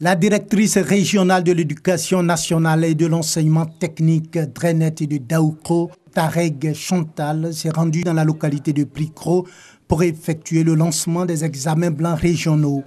La directrice régionale de l'éducation nationale et de l'enseignement technique Drenet et de Daoukro, Tareg Chantal, s'est rendue dans la localité de Plicro pour effectuer le lancement des examens blancs régionaux.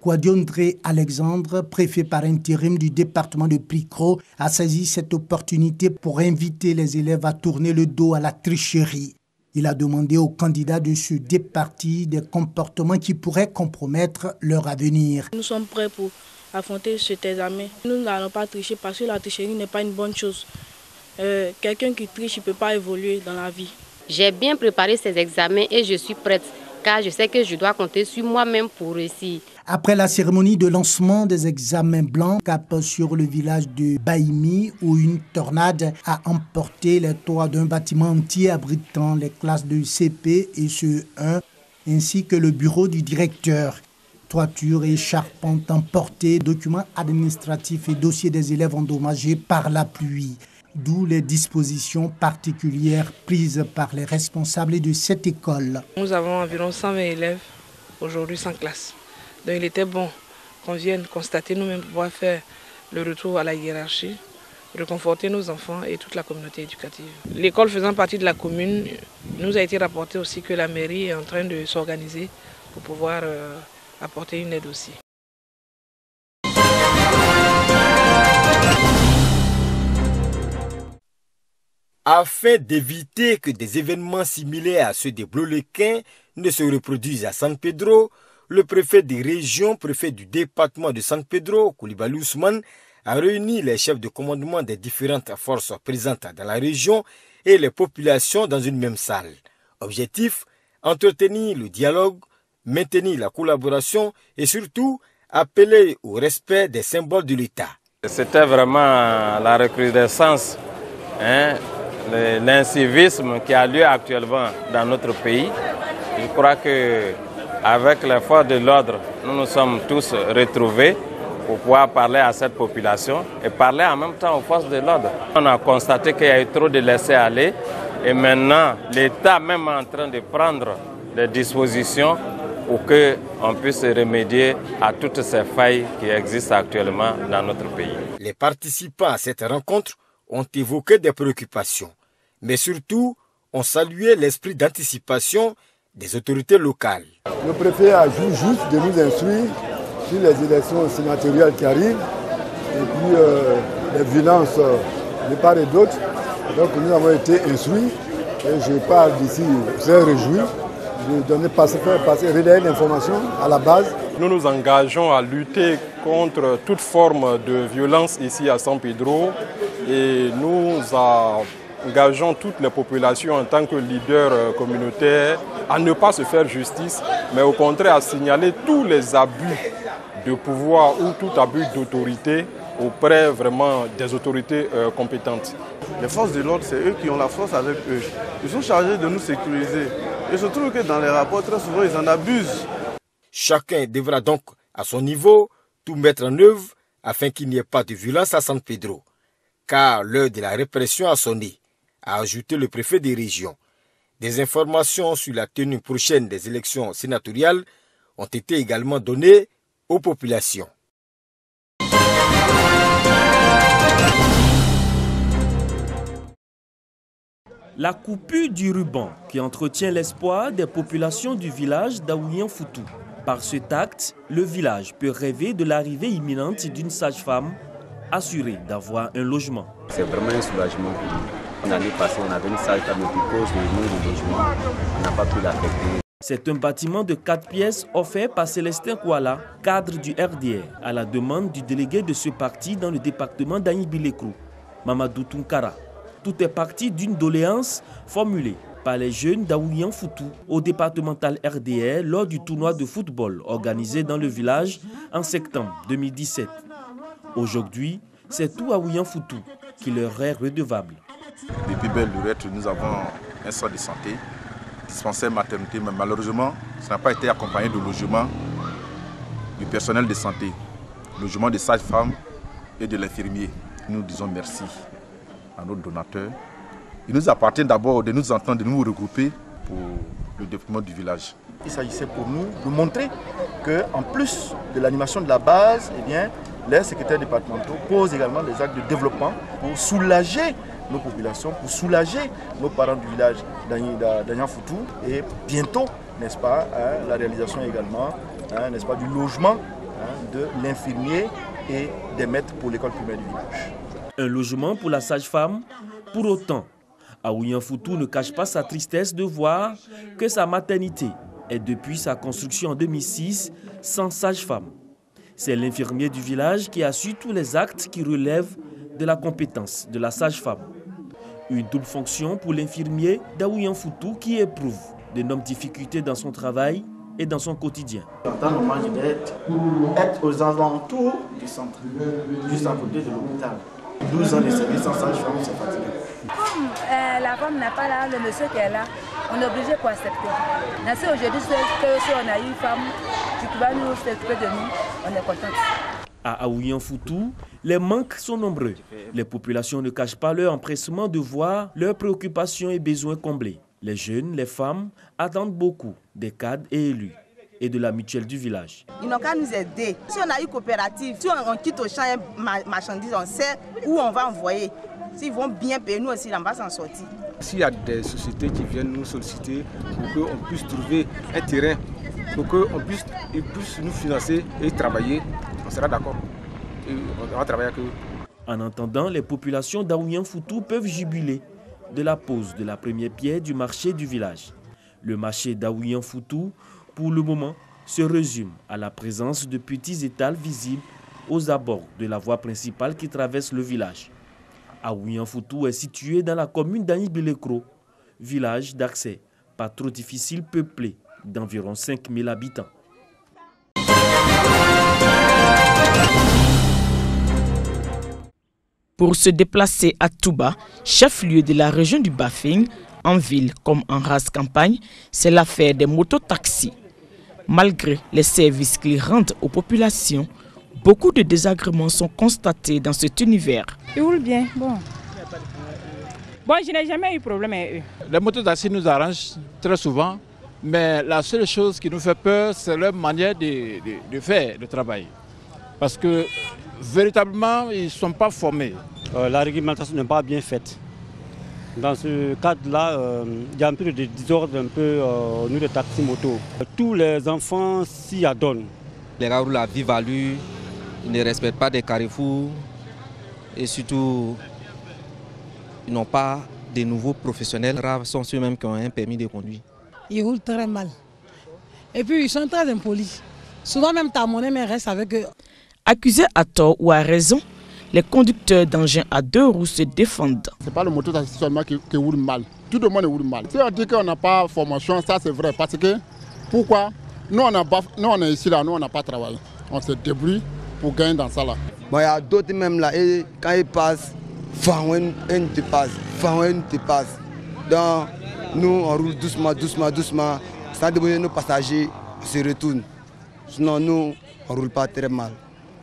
Kwadiondré Alexandre, préfet par intérim du département de Plicro, a saisi cette opportunité pour inviter les élèves à tourner le dos à la tricherie. Il a demandé aux candidats de se départir des comportements qui pourraient compromettre leur avenir. Nous sommes prêts pour affronter cet examen. Nous n'allons pas tricher parce que la tricherie n'est pas une bonne chose. Quelqu'un qui triche ne peut pas évoluer dans la vie. J'ai bien préparé ces examens et je suis prête car je sais que je dois compter sur moi-même pour réussir. Après la cérémonie de lancement des examens blancs, cap sur le village de Baïmi, où une tornade a emporté les toits d'un bâtiment entier abritant les classes de CP et CE1, ainsi que le bureau du directeur. Toiture et charpente emportées, documents administratifs et dossiers des élèves endommagés par la pluie. D'où les dispositions particulières prises par les responsables de cette école. Nous avons environ 120 élèves aujourd'hui sans classe. Donc il était bon qu'on vienne constater nous-mêmes pour pouvoir faire le retour à la hiérarchie, réconforter nos enfants et toute la communauté éducative. L'école faisant partie de la commune, il nous a été rapporté aussi que la mairie est en train de s'organiser pour pouvoir apporter une aide aussi. Afin d'éviter que des événements similaires à ceux des Blolequins ne se reproduisent à San Pedro, le préfet des régions, préfet du département de San Pedro, Koulibaly Ousmane, a réuni les chefs de commandement des différentes forces présentes dans la région et les populations dans une même salle. Objectif, entretenir le dialogue, maintenir la collaboration et surtout appeler au respect des symboles de l'État. C'était vraiment la recrudescence, l'incivisme qui a lieu actuellement dans notre pays. Je crois qu'avec les forces de l'ordre, nous nous sommes tous retrouvés pour pouvoir parler à cette population et parler en même temps aux forces de l'ordre. On a constaté qu'il y a eu trop de laisser-aller et maintenant l'État même est en train de prendre des dispositions pour qu'on puisse remédier à toutes ces failles qui existent actuellement dans notre pays. Les participants à cette rencontre ont évoqué des préoccupations, mais surtout ont salué l'esprit d'anticipation des autorités locales. Le préfet a juste de nous instruire sur les élections sénatoriales qui arrivent et puis les violences de part et d'autre. Donc nous avons été instruits et je pars d'ici très réjoui de donner relayer l'information à la base. Nous nous engageons à lutter contre toute forme de violence ici à San Pedro et nous engageons toutes les populations en tant que leaders communautaires à ne pas se faire justice, mais au contraire à signaler tous les abus de pouvoir ou tout abus d'autorité auprès vraiment des autorités compétentes. Les forces de l'ordre, c'est eux qui ont la force avec eux. Ils sont chargés de nous sécuriser. Et je trouve que dans les rapports, très souvent, ils en abusent. Chacun devra donc, à son niveau, tout mettre en œuvre afin qu'il n'y ait pas de violence à San Pedro. Car l'heure de la répression a sonné, a ajouté le préfet des régions. Des informations sur la tenue prochaine des élections sénatoriales ont été également données aux populations. La coupure du ruban qui entretient l'espoir des populations du village d'Aouyan-Foutou. Par cet acte, le village peut rêver de l'arrivée imminente d'une sage-femme assurée d'avoir un logement. C'est vraiment un soulagement pour nous. L'année passée, on avait une sage-femme qui pose le logement. On n'a pas pu l'affecter. C'est un bâtiment de 4 pièces offert par Célestin Kouala, cadre du RDR, à la demande du délégué de ce parti dans le département d'Agny-Bilékrou, Mamadou Tunkara. Tout est parti d'une doléance formulée par les jeunes d'Aouyan-Foutou au départemental RDR lors du tournoi de football organisé dans le village en septembre 2017. Aujourd'hui, c'est tout Aouyan-Foutou qui leur est redevable. Depuis belle lurette, nous avons un centre de santé, dispensaire maternité, mais malheureusement, ça n'a pas été accompagné de logement du personnel de santé, logement des sages-femmes et de l'infirmier. Nous disons merci à nos donateurs. Il nous appartient d'abord de nous entendre, de nous regrouper pour le développement du village. Il s'agissait pour nous de montrer qu'en plus de l'animation de la base, eh bien, les secrétaires départementaux posent également des actes de développement pour soulager nos populations, pour soulager nos parents du village d'Agnan-Foutou. Et bientôt, n'est-ce pas, la réalisation également, n'est-ce pas, du logement de l'infirmier et des maîtres pour l'école primaire du village. Un logement pour la sage-femme. Pour autant, Aouyan-Foutou ne cache pas sa tristesse de voir que sa maternité est depuis sa construction en 2006 sans sage-femme. C'est l'infirmier du village qui assure tous les actes qui relèvent de la compétence de la sage-femme. Une double fonction pour l'infirmier d'Aouyan-Foutou qui éprouve d'énormes difficultés dans son travail et dans son quotidien. En temps normal, je vais être aux alentours du centre, juste à côté de l'hôpital. 12 ans de service sans sage-femme, c'est fatigant. Comme la femme n'est pas là, le monsieur qui est là, on est obligé pour accepter. Merci aujourd'hui, si on a eu une femme qui va nous s'occuper de nous, on est content. À Aouyan-Foutou, les manques sont nombreux. Les populations ne cachent pas leur empressement de voir leurs préoccupations et besoins comblés. Les jeunes, les femmes attendent beaucoup des cadres et élus et de la mutuelle du village. Ils n'ont qu'à nous aider. Si on a eu coopérative, si on quitte au champ marchandises, on sait où on va envoyer. S'ils vont bien payer, nous aussi, on va s'en sortir. S'il y a des sociétés qui viennent nous solliciter pour qu'on puisse trouver un terrain, pour qu'ils puissent nous financer et travailler, on sera d'accord. On va travailler avec eux. En attendant, les populations d'Aouyan-Foutou peuvent jubiler de la pose de la première pierre du marché du village. Le marché d'Aouyan-Foutou, pour le moment, se résume à la présence de petits étals visibles aux abords de la voie principale qui traverse le village. Aouyan-Foutou est situé dans la commune d'Agny-Bilekro, village d'accès pas trop difficile, peuplé d'environ 5000 habitants. Pour se déplacer à Touba, chef-lieu de la région du Bafing, en ville comme en race campagne, c'est l'affaire des mototaxis. Malgré les services qu'ils rendent aux populations, beaucoup de désagréments sont constatés dans cet univers. Ils roulent bien, bon. Bon, je n'ai jamais eu de problème avec eux. Les mototaxis nous arrangent très souvent, mais la seule chose qui nous fait peur, c'est leur manière de faire le travail. Parce que véritablement, ils ne sont pas formés. La réglementation n'est pas bien faite. Dans ce cadre-là, il y a un peu de désordre un peu au niveau des taxis motos. Tous les enfants s'y adonnent. Les gars roulent à vive allure, ils ne respectent pas des carrefours et surtout, ils n'ont pas de nouveaux professionnels. Rares sont ceux-mêmes qui ont un permis de conduire. Ils roulent très mal. Et puis ils sont très impolis. Souvent même ta monnaie mais reste avec eux. Accusés à tort ou à raison, les conducteurs d'engins à deux roues se défendent. Ce n'est pas le mototaxi seulement qui roule mal. Tout le monde roule mal. Si on dit qu'on n'a pas de formation, ça c'est vrai. Parce que, pourquoi? Nous on est ici, là, nous on n'a pas travaillé. On se débrouille pour gagner dans ça là. Bon, il y a d'autres même là, et quand ils passent, Fawen te passe, Fawen te passe. Donc, nous on roule doucement, doucement, doucement. Sans débrouiller nos passagers se retournent. Sinon, nous on ne roule pas très mal.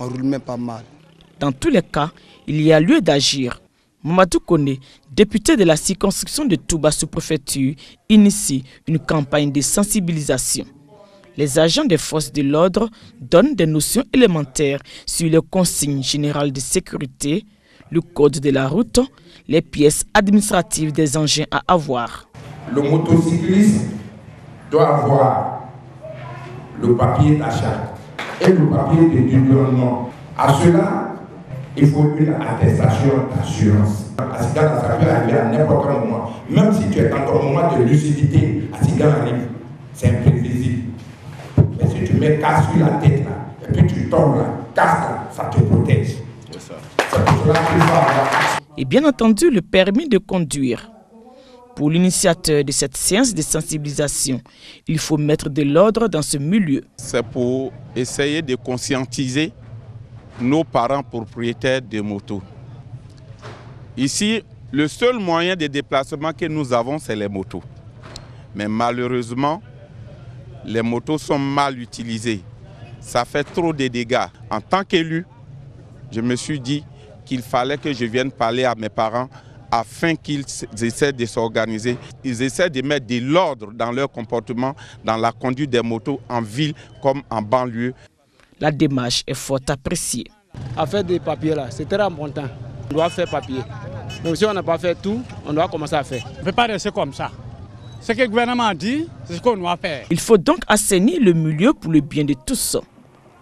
On ne roule même pas mal. Dans tous les cas, il y a lieu d'agir. Mamadou Kone, député de la circonscription de Touba sous-préfecture, initie une campagne de sensibilisation. Les agents des forces de l'ordre donnent des notions élémentaires sur les consignes générales de sécurité, le code de la route, les pièces administratives des engins à avoir. Le motocycliste doit avoir le papier d'achat et le papier de dédouanement. À cela, il faut une attestation d'assurance. L'accident, ça peut arriver à n'importe quel moment. Même si tu es dans ton moment de lucidité, l'accident arrive. C'est imprévisible. Mais si tu mets casse sur la tête là, et puis tu tombes là, casse là, ça te protège. C'est ça. C'est pour cela qu'il faut avoir. Et bien entendu, le permis de conduire. Pour l'initiateur de cette séance de sensibilisation, il faut mettre de l'ordre dans ce milieu. C'est pour essayer de conscientiser nos parents propriétaires de motos. Ici, le seul moyen de déplacement que nous avons, c'est les motos. Mais malheureusement, les motos sont mal utilisées. Ça fait trop de dégâts. En tant qu'élu, je me suis dit qu'il fallait que je vienne parler à mes parents afin qu'ils essaient de s'organiser. Ils essaient de mettre de l'ordre dans leur comportement, dans la conduite des motos en ville comme en banlieue. La démarche est fort appréciée. À faire des papiers là, c'est très important. On doit faire papier. Donc si on n'a pas fait tout, on doit commencer à faire. On ne peut pas rester comme ça. Ce que le gouvernement dit, c'est ce qu'on doit faire. Il faut donc assainir le milieu pour le bien de tous.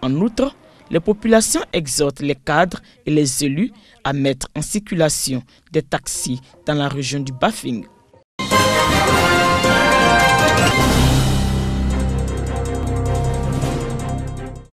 En outre, les populations exhortent les cadres et les élus à mettre en circulation des taxis dans la région du Bafing.